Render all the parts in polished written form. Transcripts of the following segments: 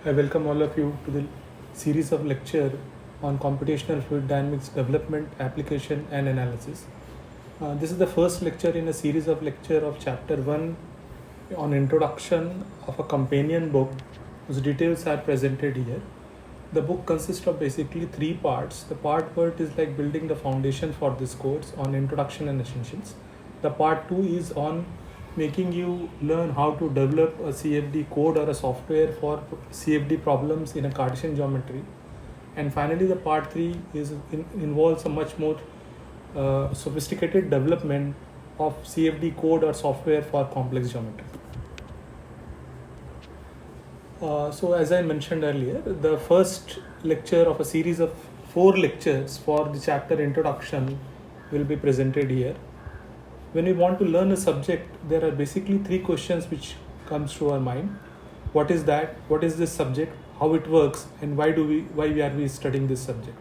I welcome all of you to the series of lecture on computational fluid dynamics development, application and analysis. This is the first lecture in a series of lecture of chapter 1 on introduction of a companion book whose details are presented here. The book consists of basically three parts. The part 1 is like building the foundation for this course on introduction and essentials. The part 2 is on making you learn how to develop a CFD code or a software for CFD problems in a Cartesian geometry. And finally, the part 3 involves a much more sophisticated development of CFD code or software for complex geometry. So as I mentioned earlier, the first lecture of a series of 4 lectures for the chapter introduction will be presented here. When we want to learn a subject, there are basically 3 questions which comes to our mind. What is that? What is this subject? How it works? And why are we studying this subject?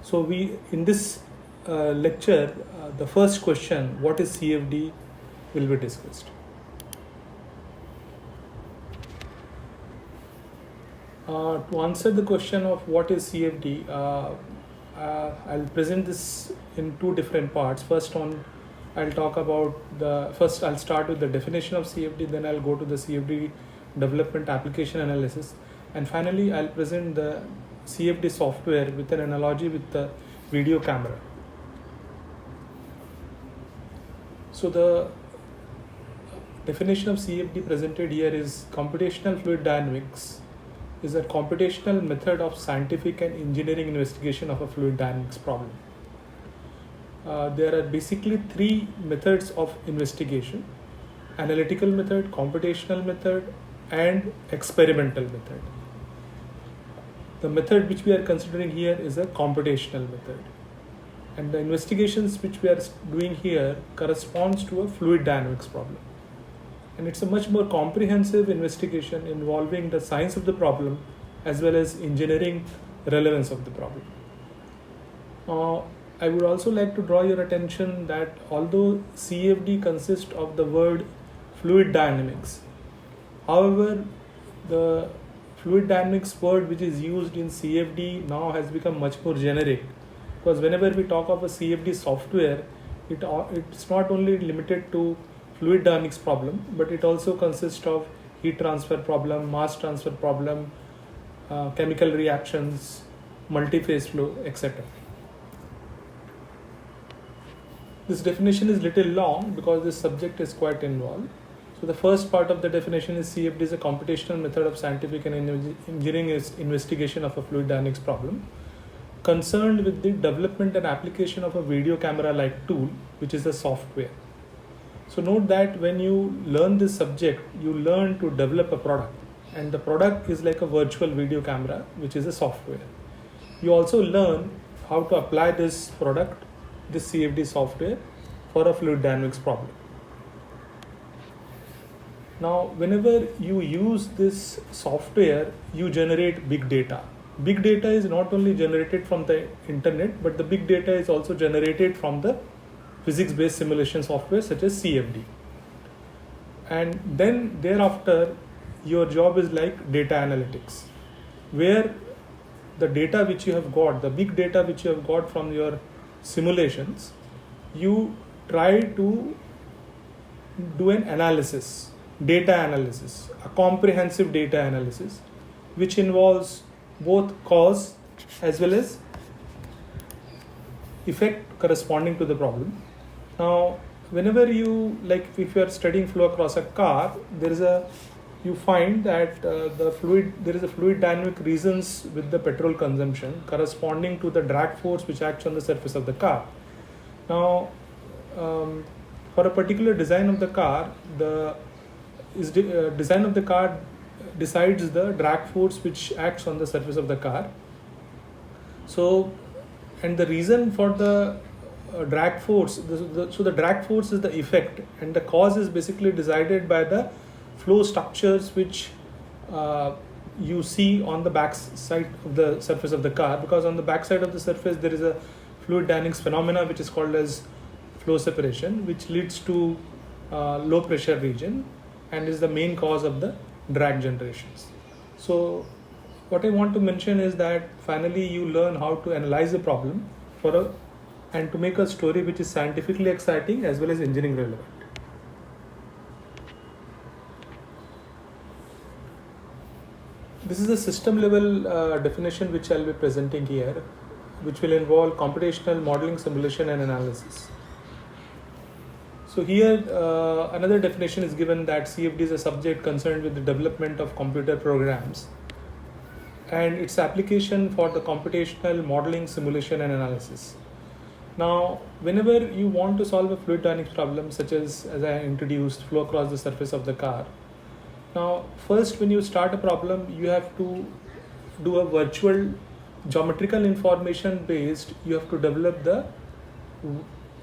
So in this lecture, the first question, what is CFD, will be discussed. To answer the question of what is CFD, I'll present this in 2 different parts. I'll start with the definition of CFD, then I'll go to the CFD development application analysis, and finally I'll present the CFD software with an analogy with the video camera. So the definition of CFD presented here is computational fluid dynamics is a computational method of scientific and engineering investigation of a fluid dynamics problem. There are basically 3 methods of investigation: analytical method, computational method and experimental method. The method which we are considering here is a computational method, and the investigations which we are doing here corresponds to a fluid dynamics problem, and it's a much more comprehensive investigation involving the science of the problem as well as engineering relevance of the problem. I would also like to draw your attention that although CFD consists of the word fluid dynamics, however, the fluid dynamics word which is used in CFD now has become much more generic, because whenever we talk of a CFD software, it's not only limited to fluid dynamics problem, but it also consists of heat transfer problem, mass transfer problem, chemical reactions, multi-phase flow, etc. This definition is little long because this subject is quite involved. So the first part of the definition is CFD is a computational method of scientific and engineering investigation of a fluid dynamics problem concerned with the development and application of a video camera like tool, which is a software. So note that when you learn this subject, you learn to develop a product, and the product is like a virtual video camera, which is a software. You also learn how to apply this product, this CFD software, for a fluid dynamics problem. Now, whenever you use this software, you generate big data. Big data is not only generated from the internet, but the big data is also generated from the physics-based simulation software such as CFD. And then thereafter, your job is like data analytics, where the data which you have got, the big data which you have got from your simulations, you try to do an analysis, data analysis, a comprehensive data analysis, which involves both cause as well as effect corresponding to the problem. Now, whenever if you are studying flow across a car, you find that there is a fluid dynamic reasons with the petrol consumption corresponding to the drag force which acts on the surface of the car. Now, for a particular design of the car, design of the car decides the drag force which acts on the surface of the car. So, and the reason for the drag force, so the drag force is the effect, and the cause is basically decided by the flow structures which you see on the back side of the surface of the car, because on the back side of the surface there is a fluid dynamics phenomena which is called as flow separation, which leads to low pressure region and is the main cause of the drag generations. So what I want to mention is that finally you learn how to analyze a problem and to make a story which is scientifically exciting as well as engineering relevant. This is a system level definition which I'll be presenting here, which will involve computational modeling, simulation and analysis. So here another definition is given that CFD is a subject concerned with the development of computer programs and its application for the computational modeling, simulation and analysis. Now, whenever you want to solve a fluid dynamics problem, such as I introduced, flow across the surface of the car. Now, first when you start a problem, you have to do a virtual geometrical information based, you have to develop the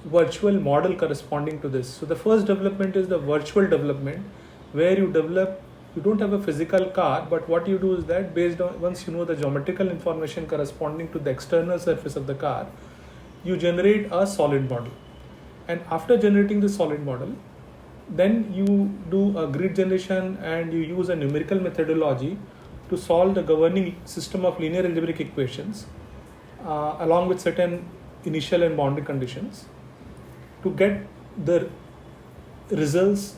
virtual model corresponding to this. So the first development is the virtual development, where you don't have a physical car, but what you do is that based on, once you know the geometrical information corresponding to the external surface of the car, you generate a solid model. And after generating the solid model, then you do a grid generation and you use a numerical methodology to solve the governing system of linear algebraic equations along with certain initial and boundary conditions to get the results,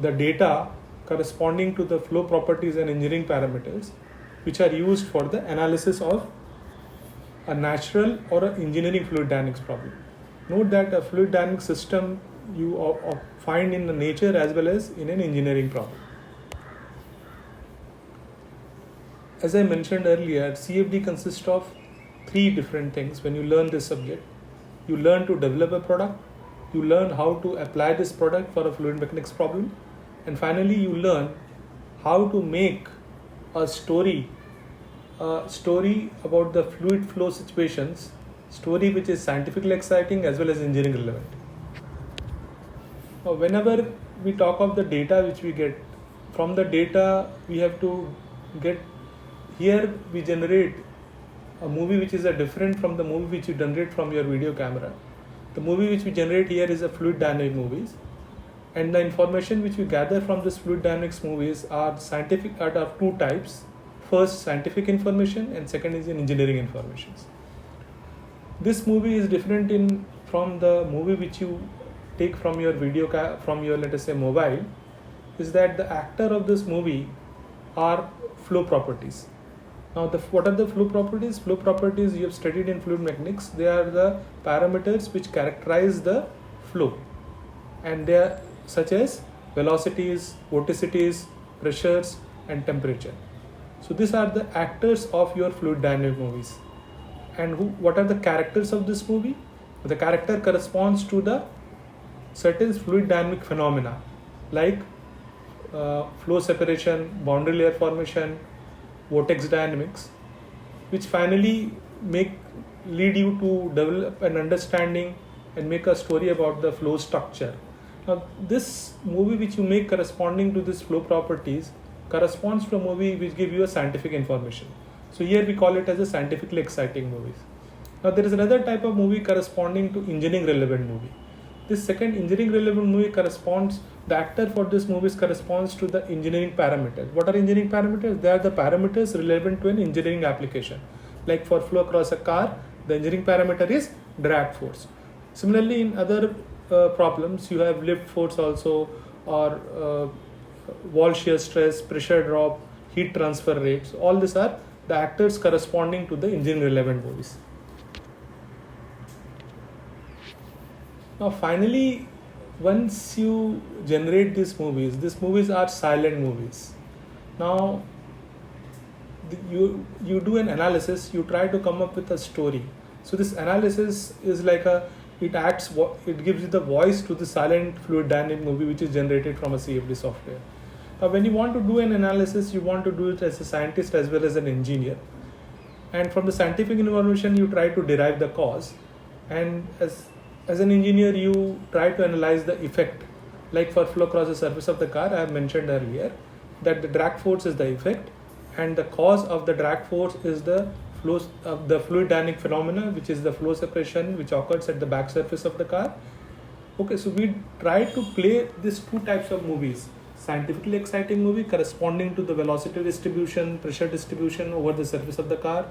the data corresponding to the flow properties and engineering parameters which are used for the analysis of a natural or an engineering fluid dynamics problem. Note that a fluid dynamics system you find in the nature as well as in an engineering problem. As I mentioned earlier, CFD consists of three different things. When you learn this subject, you learn to develop a product, you learn how to apply this product for a fluid mechanics problem, and finally you learn how to make a story about the fluid flow situations, story which is scientifically exciting as well as engineering relevant. Now, whenever we talk of the data which we get, from the data we have to get, here we generate a movie which is different from the movie which you generate from your video camera. The movie which we generate here is a fluid dynamic movies, and the information which we gather from this fluid dynamics movies are of two types. First, scientific information, and second is engineering information. This movie is different from the movie which you take from your from your, let us say, mobile, is that the actor of this movie are flow properties. Now, what are the flow properties? Flow properties you have studied in fluid mechanics. They are the parameters which characterize the flow, and they are such as velocities, vorticities, pressures, and temperature. So these are the actors of your fluid dynamic movies. And what are the characters of this movie? The character corresponds to the certain fluid dynamic phenomena like flow separation, boundary layer formation, vortex dynamics, which finally lead you to develop an understanding and make a story about the flow structure. Now, this movie which you make corresponding to this flow properties corresponds to a movie which give you a scientific information. So here we call it as a scientifically exciting movies. Now, there is another type of movie corresponding to engineering relevant movie. This second engineering relevant movie the actor for this movie corresponds to the engineering parameters. What are engineering parameters? They are the parameters relevant to an engineering application. Like for flow across a car, the engineering parameter is drag force. Similarly, in other problems, you have lift force also, or wall shear stress, pressure drop, heat transfer rates. All these are the actors corresponding to the engineering relevant movies. Now, finally, once you generate these movies are silent movies. Now, you do an analysis, you try to come up with a story. So this analysis is like it gives you the voice to the silent fluid dynamic movie which is generated from a CFD software. Now, when you want to do an analysis, you want to do it as a scientist as well as an engineer. And from the scientific information, you try to derive the cause. And as an engineer, you try to analyze the effect. Like for flow across the surface of the car, I have mentioned earlier that the drag force is the effect, and the cause of the drag force is the fluid dynamic phenomena, which is the flow separation which occurs at the back surface of the car. Okay, so we try to play these two types of movies, scientifically exciting movie corresponding to the velocity distribution, pressure distribution over the surface of the car,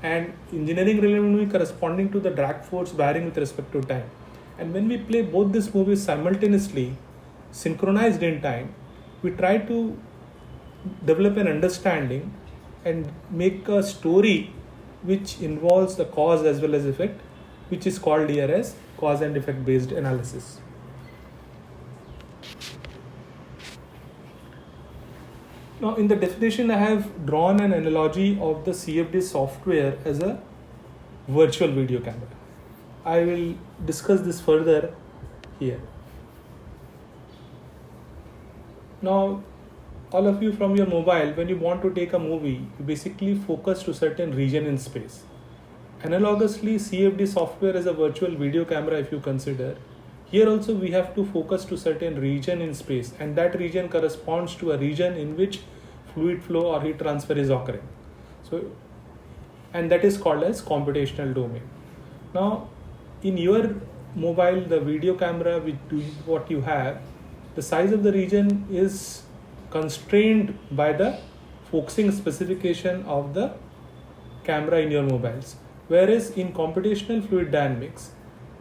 and engineering relevant movie corresponding to the drag force varying with respect to time. And when we play both these movies simultaneously, synchronized in time, we try to develop an understanding and make a story which involves the cause as well as effect, which is called here as cause and effect based analysis. Now, in the definition, I have drawn an analogy of the CFD software as a virtual video camera. I will discuss this further here. Now, all of you from your mobile, when you want to take a movie, you basically focus to certain region in space. Analogously, CFD software as a virtual video camera, if you consider, here also we have to focus to certain region in space, and that region corresponds to a region in which fluid flow or heat transfer is occurring. So, and that is called as computational domain. Now, in your mobile, the video camera what you have, the size of the region is constrained by the focusing specification of the camera in your mobiles. Whereas in computational fluid dynamics,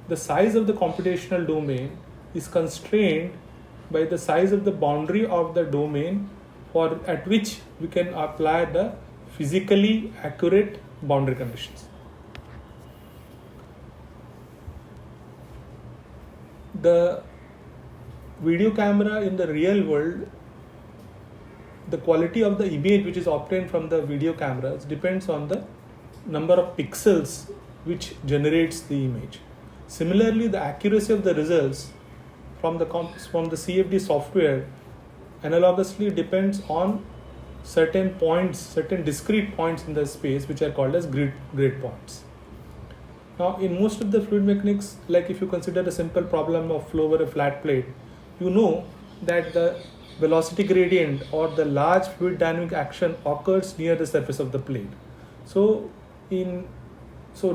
the size of the computational domain is constrained by the size of the boundary of the domain at which we can apply the physically accurate boundary conditions. The video camera in the real world, the quality of the image which is obtained from the video cameras depends on the number of pixels which generates the image. Similarly, the accuracy of the results from the CFD software analogously depends on certain points, certain discrete points in the space which are called as grid points. Now, in most of the fluid mechanics, like if you consider a simple problem of flow over a flat plate, you know that the velocity gradient or the large fluid dynamic action occurs near the surface of the plate. So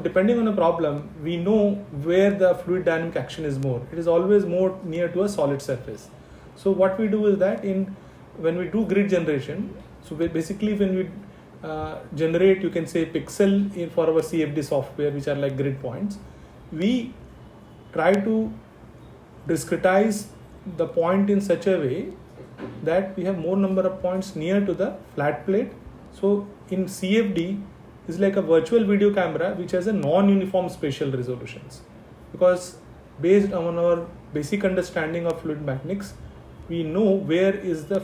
depending on a problem, we know where the fluid dynamic action is more. It is always more near to a solid surface. So what we do is that when we do grid generation, so basically when we generate, you can say pixel for our CFD software, which are like grid points, we try to discretize the point in such a way that we have more number of points near to the flat plate. So in CFD is like a virtual video camera which has a non-uniform spatial resolutions, because based on our basic understanding of fluid mechanics, we know where is the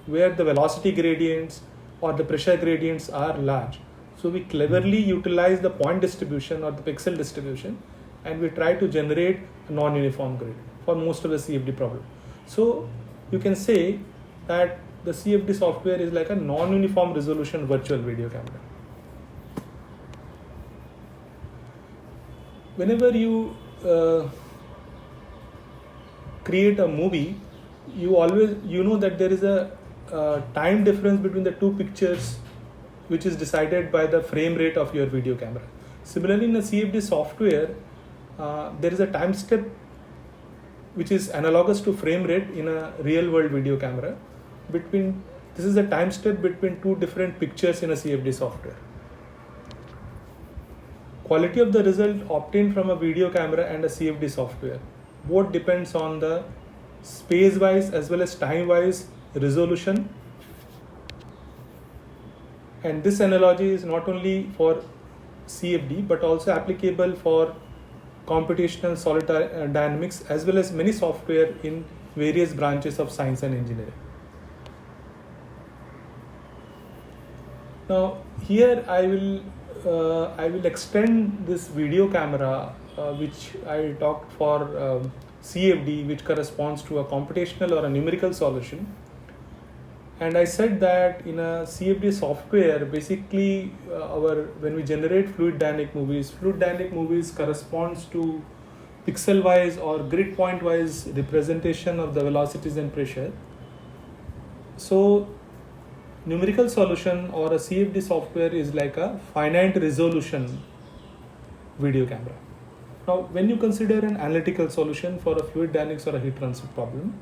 where the velocity gradients or the pressure gradients are large. So we cleverly utilize the point distribution or the pixel distribution, and we try to generate a non-uniform grid for most of the CFD problem. So you can say that the CFD software is like a non-uniform resolution virtual video camera. Whenever you create a movie, you know that there is a time difference between the two pictures, which is decided by the frame rate of your video camera. Similarly, in the CFD software, there is a time step which is analogous to frame rate in a real world video camera. This is a time step between two different pictures in a CFD software. Quality of the result obtained from a video camera and a CFD software both depends on the space-wise as well as time-wise resolution. And this analogy is not only for CFD but also applicable for computational solid dynamics as well as many software in various branches of science and engineering. Now here I will extend this video camera which I talked for CFD, which corresponds to a computational or a numerical solution. And I said that in a CFD software, basically when we generate fluid dynamic movies corresponds to pixel wise or grid point wise representation of the velocities and pressure. So numerical solution or a CFD software is like a finite resolution video camera. Now, when you consider an analytical solution for a fluid dynamics or a heat transfer problem,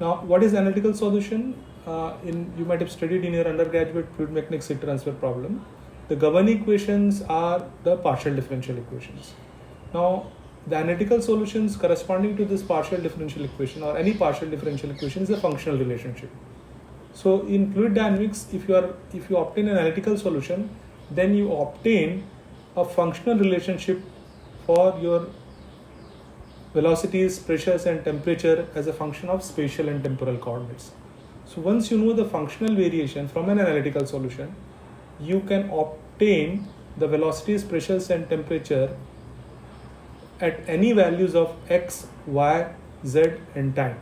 Now, what is analytical solution? You might have studied in your undergraduate fluid mechanics heat transfer problem. The governing equations are the partial differential equations. Now, the analytical solutions corresponding to this partial differential equation or any partial differential equation is a functional relationship. So in fluid dynamics, if you obtain an analytical solution, then you obtain a functional relationship for your velocities, pressures and temperature as a function of spatial and temporal coordinates. So once you know the functional variation from an analytical solution, you can obtain the velocities, pressures and temperature at any values of x, y, z and time.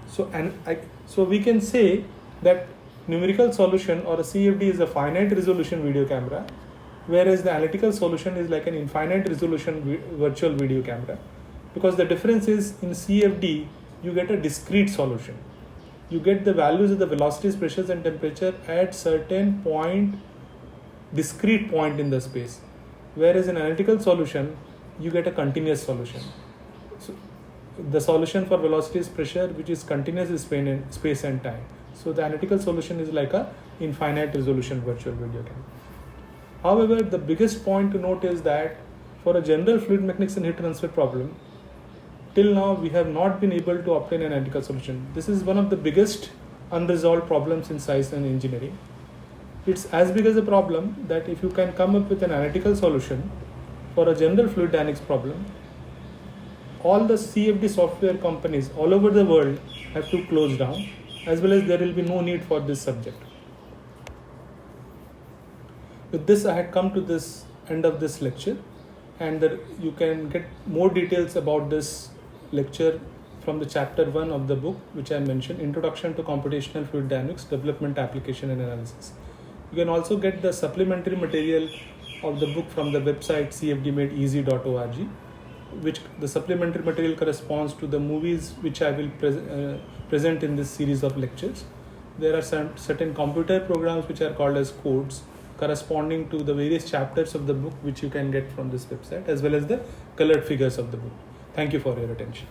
So we can say that numerical solution or a CFD is a finite resolution video camera, whereas the analytical solution is like an infinite resolution virtual video camera. Because the difference is in CFD, you get a discrete solution. You get the values of the velocities, pressures and temperature at certain discrete point in the space. Whereas in analytical solution, you get a continuous solution. So the solution for velocities, pressure, which is continuous is space and time. So the analytical solution is like a infinite resolution virtual video camera. However, the biggest point to note is that for a general fluid mechanics and heat transfer problem, till now we have not been able to obtain an analytical solution. This is one of the biggest unresolved problems in science and engineering. It's as big as a problem that if you can come up with an analytical solution for a general fluid dynamics problem, all the CFD software companies all over the world have to close down, as well as there will be no need for this subject. With this, I had come to this end of this lecture, and you can get more details about this lecture from the chapter 1 of the book, which I mentioned, Introduction to Computational Fluid Dynamics, Development, Application and Analysis. You can also get the supplementary material of the book from the website cfdmadeeasy.org, which the supplementary material corresponds to the movies which I will present in this series of lectures. There are certain computer programs which are called as codes corresponding to the various chapters of the book, which you can get from this website, as well as the colored figures of the book. Thank you for your attention.